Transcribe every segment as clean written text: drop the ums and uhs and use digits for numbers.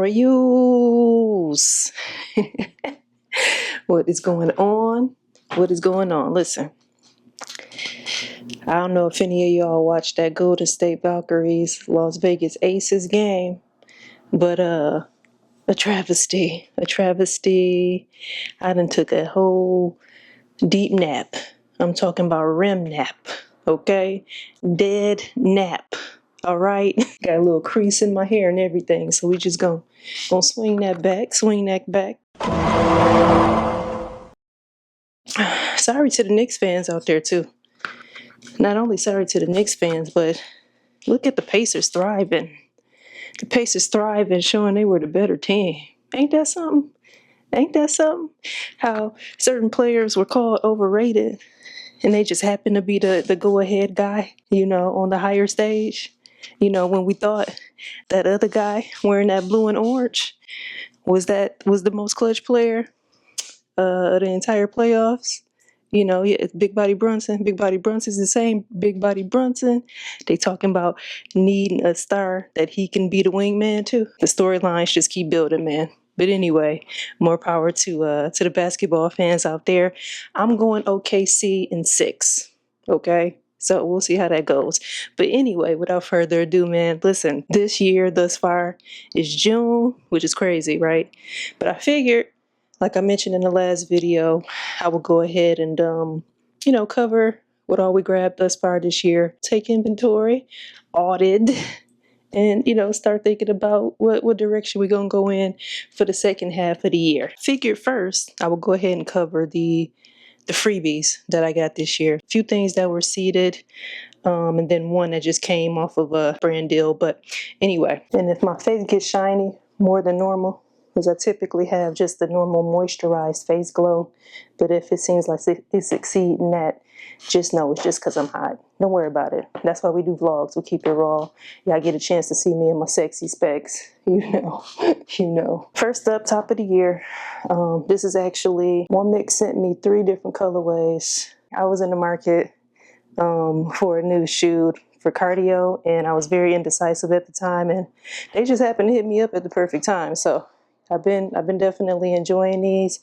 Royals. What is going on? What is going on? Listen, I don't know if any of y'all watched that Golden State Valkyries Las Vegas Aces game, but a travesty. I done took a whole deep nap. I'm talking about REM nap, okay? Dead nap. All right, got a little crease in my hair and everything, so we just gonna swing that back. Sorry to the Knicks fans out there too. Not only sorry to the Knicks fans, but look at the Pacers thriving. The Pacers thriving, showing they were the better team. Ain't that something? How certain players were called overrated, and they just happened to be the go-ahead guy, on the higher stage. When we thought that other guy wearing that blue and orange was the most clutch player of the entire playoffs. Yeah, it's Big Body Brunson. Big Body Brunson's the same Big Body Brunson. They talking about needing a star that he can be the wingman to. The storylines just keep building, man. But anyway, more power to the basketball fans out there. I'm going OKC in 6. Okay? So we'll see how that goes. But anyway, without further ado, man, listen, this year thus far is June, which is crazy, right? But I figured, like I mentioned in the last video, I will go ahead and, cover what all we grabbed thus far this year, take inventory, audit, and, start thinking about what direction we're going to go in for the second half of the year. Figured first, I will go ahead and cover the freebies that I got this year. A few things that were seeded, and then one that just came off of a brand deal. But anyway, and if my face gets shiny more than normal, because I typically have just the normal moisturized face glow, but if it seems like it's exceeding that, just know it's just because I'm hot. Don't worry about it. That's why we do vlogs. We keep it raw. Y'all get a chance to see me in my sexy specs. First up, top of the year. This is actually, one mix sent me 3 different colorways. I was in the market for a new shoe for cardio, and I was very indecisive at the time, and they just happened to hit me up at the perfect time. So I've been definitely enjoying these.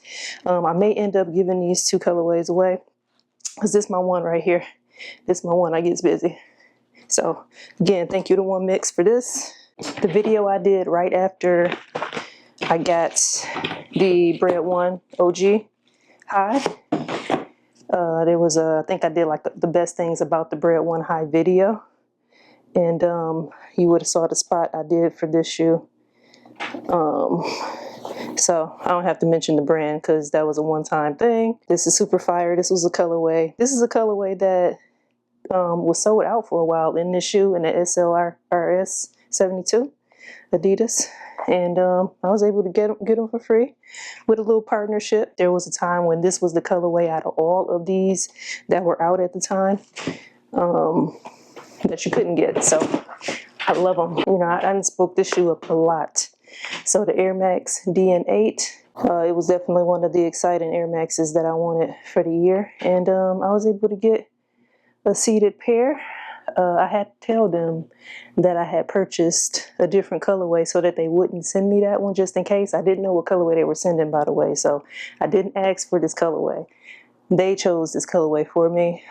I may end up giving these 2 colorways away, because this is my one right here. This is my one I gets busy. So again, thank you to One Mix for this. The video I did right after I got the Bread One OG High. There was I think I did like the best things about the Bread One High video. And you would have saw the spot I did for this shoe. So I don't have to mention the brand because that was a one-time thing. This is super fire. This was a colorway. This is a colorway that was sold out for a while in this shoe, in the SLRS 72 Adidas. And I was able to get them for free with a little partnership. There was a time when this was the colorway out of all of these that were out at the time that you couldn't get. So I love them. I done spoke this shoe up a lot. So the Air Max DN8, it was definitely one of the exciting Air Maxes that I wanted for the year. And I was able to get a seeded pair. I had to tell them that I had purchased a different colorway so that they wouldn't send me that one just in case. I didn't know what colorway they were sending, by the way, so I didn't ask for this colorway. They chose this colorway for me.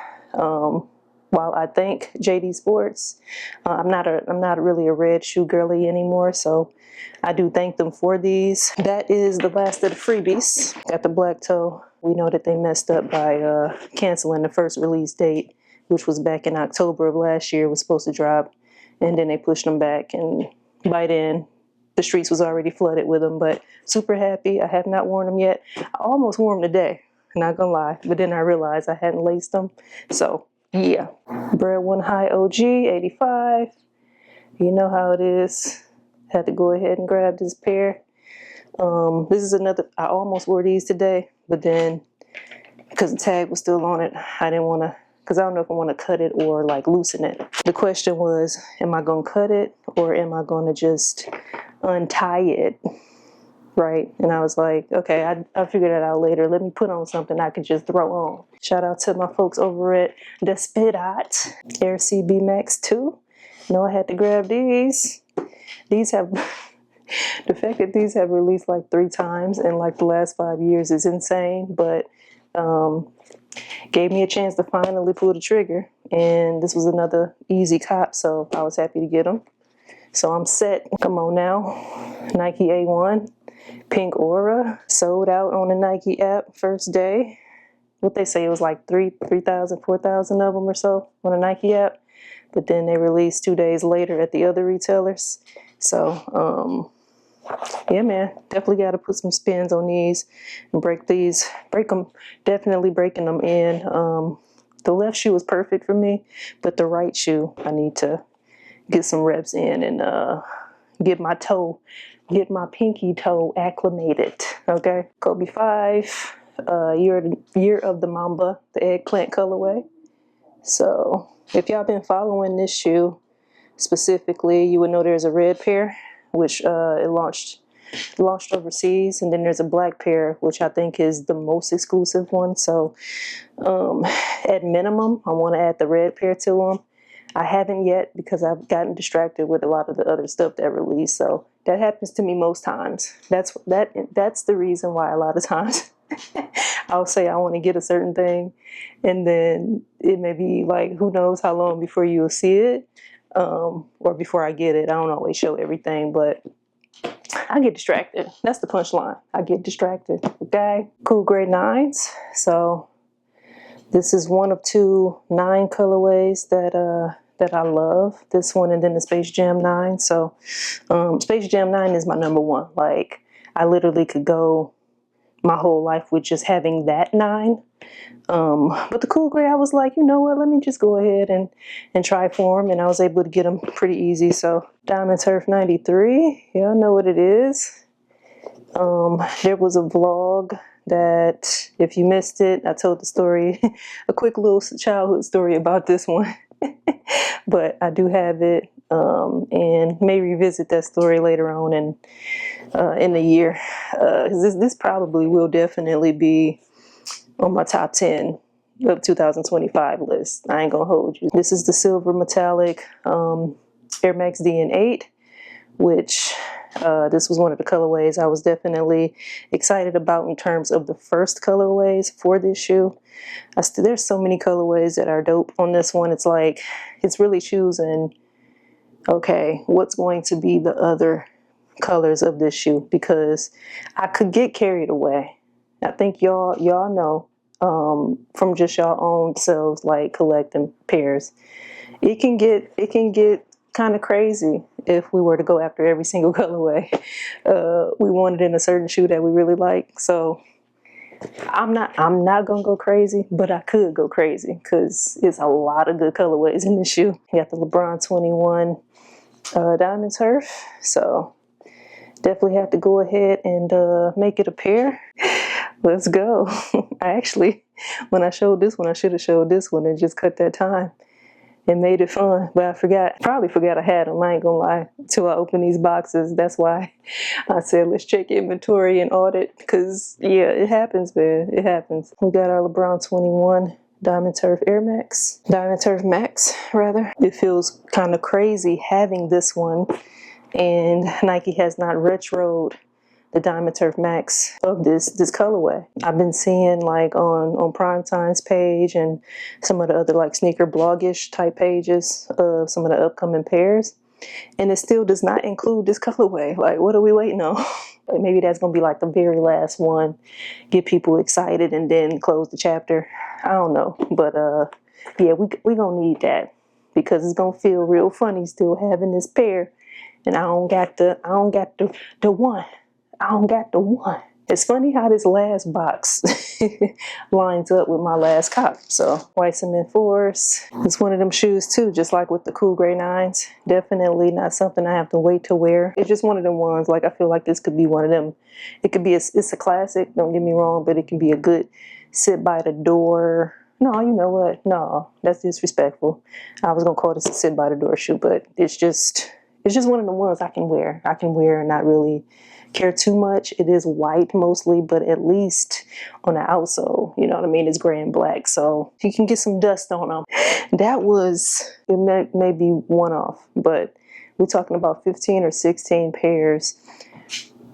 While I thank JD Sports, I'm not really a red shoe girly anymore, so I do thank them for these. That is the last of the freebies. Got the black toe. We know that they messed up by canceling the first release date, which was back in October of last year. It was supposed to drop, and then they pushed them back, and by then the streets was already flooded with them. But super happy. I have not worn them yet. I almost wore them today, not gonna lie, but then I realized I hadn't laced them. So yeah, Bread One High OG 85. You know how it is. Had to go ahead and grab this pair. This is another, I almost wore these today, but then because the tag was still on it, I didn't want to, because I don't know if I want to cut it or like loosen it. The question was, am I going to cut it or am I going to just untie it? Right? And I was like, okay, I'll figure that out later. Let me put on something I could just throw on. Shout out to my folks over at Despedot Air CB Max 2. I had to grab these. These have The fact that these have released like 3 times in like the last 5 years is insane, but gave me a chance to finally pull the trigger, and this was another easy cop, so I was happy to get them. So I'm set. Come on now. Nike A1, pink aura, sold out on the Nike app first day. What they say, it was like 3,000, 4,000 of them or so on the Nike app, but then they released 2 days later at the other retailers. So yeah, man, definitely got to put some spins on these and break them, definitely breaking them in. The left shoe is perfect for me, but the right shoe, I need to get some reps in and get my pinky toe acclimated. Okay, Kobe 5, year of the Mamba, the eggplant colorway. So if y'all been following this shoe specifically, you would know there's a red pair, which it launched overseas, and then there's a black pair, which I think is the most exclusive one. So at minimum, I want to add the red pair to them. I haven't yet because I've gotten distracted with a lot of the other stuff that released. So that happens to me most times. That's the reason why a lot of times I'll say I want to get a certain thing, and then it may be like, who knows how long before you'll see it, or before I get it. I don't always show everything, but I get distracted. That's the punchline. I get distracted. Okay, cool grade 9s. So this is one of 2 9 colorways that I love. This one and then the Space Jam 9. So Space Jam 9 is my number one. Like, I literally could go my whole life with just having that 9. But the cool gray, I was like, you know what, let me just go ahead and try for them, and I was able to get them pretty easy. So Diamond Turf 93, y'all know what it is. There was a vlog that, if you missed it, I told the story, a quick little childhood story about this one. But I do have it, and may revisit that story later on in the year. This probably will definitely be on my top 10 of 2025 list. I ain't gonna hold you. This is the silver metallic Air Max DN8, which this was one of the colorways I was definitely excited about in terms of the first colorways for this shoe. There's so many colorways that are dope on this one. It's like, it's really choosing, okay, what's going to be the other colors of this shoe, because I could get carried away. I think y'all know, from just y'all own selves, like collecting pairs, it can get kind of crazy if we were to go after every single colorway we wanted in a certain shoe that we really like. So I'm not gonna go crazy, but I could go crazy because it's a lot of good colorways in this shoe. You got the LeBron 21 Diamond Turf, so definitely have to go ahead and make it a pair. Let's go. I actually, when I showed this one, I should have showed this one and just cut that time and made it fun. But probably forgot I had them. I ain't gonna lie, till I open these boxes. That's why I said, let's check inventory and audit, because yeah, it happens, man. It happens. We got our LeBron 21 Diamond Turf Max, rather. It feels kind of crazy having this one, and Nike has not retroed the Diamond Turf Max of this colorway. I've been seeing like on Primetime's page and some of the other like sneaker blogish type pages of some of the upcoming pairs, and it still does not include this colorway. Like, what are we waiting on? Maybe that's gonna be like the very last one, get people excited and then close the chapter. I don't know, but yeah, we gonna need that, because it's gonna feel real funny still having this pair, and I don't got the one. I don't got the one. It's funny how this last box lines up with my last cop. So white cement 4s. It's one of them shoes too, just like with the cool gray 9s. Definitely not something I have to wait to wear. It's just one of them ones, like I feel like this could be one of them. It could be it's a classic, don't get me wrong, but it can be a good sit by the door. No, you know what? No, that's disrespectful. I was gonna call this a sit by the door shoe, but it's just one of the ones I can wear. And not really care too much. It is white mostly, but at least on the outsole, you know what I mean, it's gray and black, so you can get some dust on them. That was, it may be one off, but We're talking about 15 or 16 pairs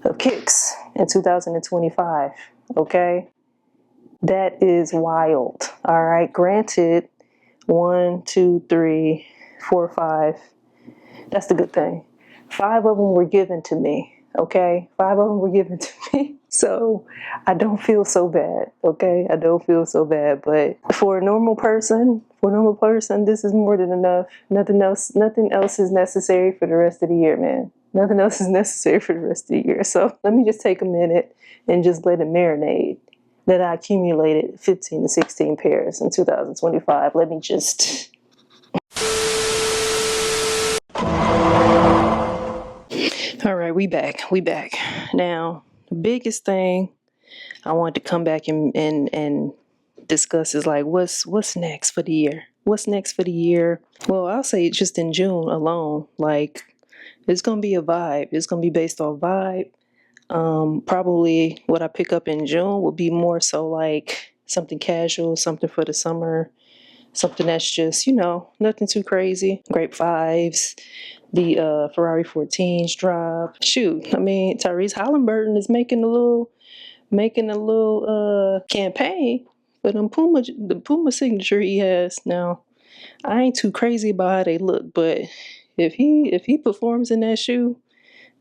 of kicks in 2025, okay? That is wild, all right? Granted, 1, 2, 3, 4, 5. That's the good thing. 5 of them were given to me, okay? 5 of them were given to me. So I don't feel so bad, okay? I don't feel so bad. But for a normal person, this is more than enough. Nothing else is necessary for the rest of the year, man. Nothing else is necessary for the rest of the year. So let me just take a minute and just let it marinate that I accumulated 15 to 16 pairs in 2025. Let me just... All right, we back. Now, the biggest thing I wanted to come back and discuss is like, what's next for the year? What's next for the year? Well, I'll say just in June alone, like, it's going to be a vibe. It's going to be based off vibe. Probably what I pick up in June will be more so like something casual, something for the summer, something that's just, nothing too crazy. Grape 5s, the Ferrari 14s drop. Shoot, I mean, Tyrese Halliburton is making a little campaign for the Puma signature he has. Now, I ain't too crazy about how they look, but if he performs in that shoe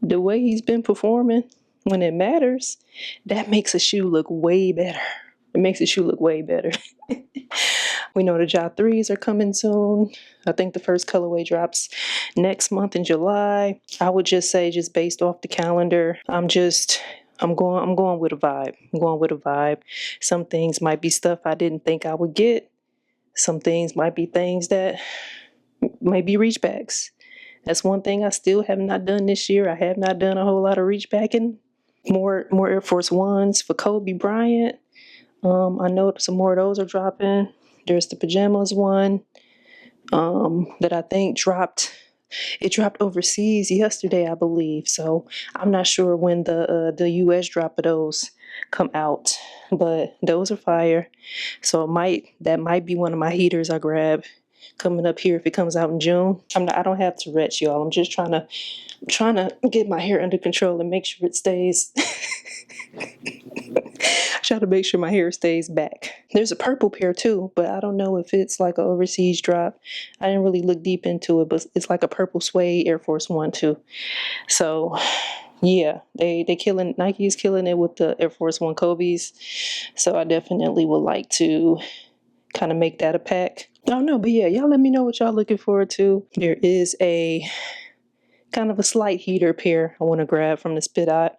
the way he's been performing when it matters, that makes a shoe look way better. It makes the shoe look way better. We know the Ja 3s are coming soon. I think the first colorway drops next month in July. I would just say, just based off the calendar, I'm going with a vibe. I'm going with a vibe. Some things might be stuff I didn't think I would get. Some things might be things that might be reach backs. That's one thing I still have not done this year. I have not done a whole lot of reach backing. More Air Force Ones for Kobe Bryant. I know some more of those are dropping. There's the pajamas one that I think dropped. It dropped overseas yesterday, I believe. So I'm not sure when the US drop of those come out, but those are fire. So that might be one of my heaters I grab coming up here if it comes out in June. I don't have Tourette's, y'all. I'm just trying to get my hair under control and make sure it stays. Try to make sure my hair stays back. There's a purple pair too, but I don't know if it's like an overseas drop. I didn't really look deep into it, but it's like a purple suede Air Force One too. So yeah, Nike's killing it with the Air Force One Kobe's. So I definitely would like to kind of make that a pack. I don't know, but yeah, y'all let me know what y'all looking forward to. There is a kind of a slight heater pair I want to grab from the Spit Eye.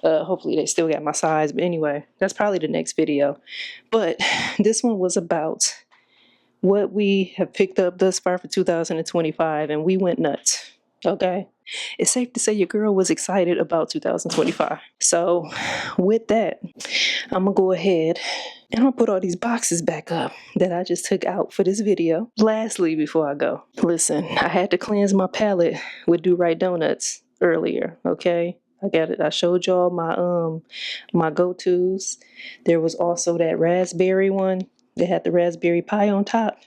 Hopefully they still got my size, but anyway, that's probably the next video. But this one was about what we have picked up thus far for 2025, and we went nuts. Okay, it's safe to say your girl was excited about 2025. So with that, I'm gonna go ahead and I'm gonna put all these boxes back up that I just took out for this video. Lastly, before I go, listen, I had to cleanse my palate with Do Right Donuts earlier. Okay, I got it. I showed y'all my go-tos. There was also that raspberry one that had the raspberry pie on top.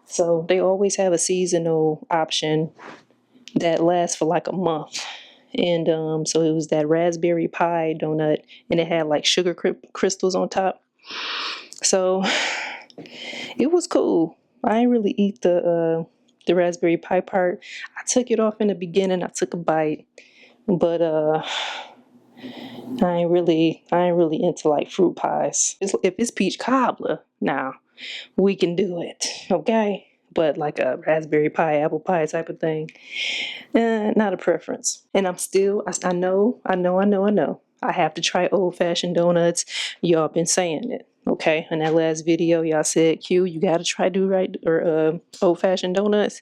So they always have a seasonal option that lasts for like a month. And so it was that raspberry pie donut, and it had like sugar crystals on top. So it was cool. I didn't really eat the raspberry pie part. I took it off in the beginning. I took a bite, but I ain't really into like fruit pies. If it's peach cobbler, now we can do it, okay? But like a raspberry pie, apple pie type of thing, not a preference. And I know. I have to try old-fashioned donuts. Y'all been saying it, okay? In that last video, y'all said, Q, you gotta try old-fashioned donuts.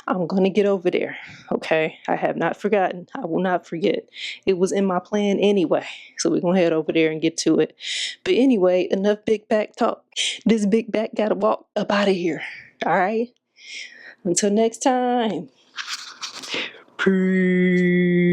I'm gonna get over there, okay? I have not forgotten. I will not forget. It was in my plan anyway, so we're gonna head over there and get to it. But anyway, enough big back talk. This big back gotta walk up out of here, all right? Until next time, peace.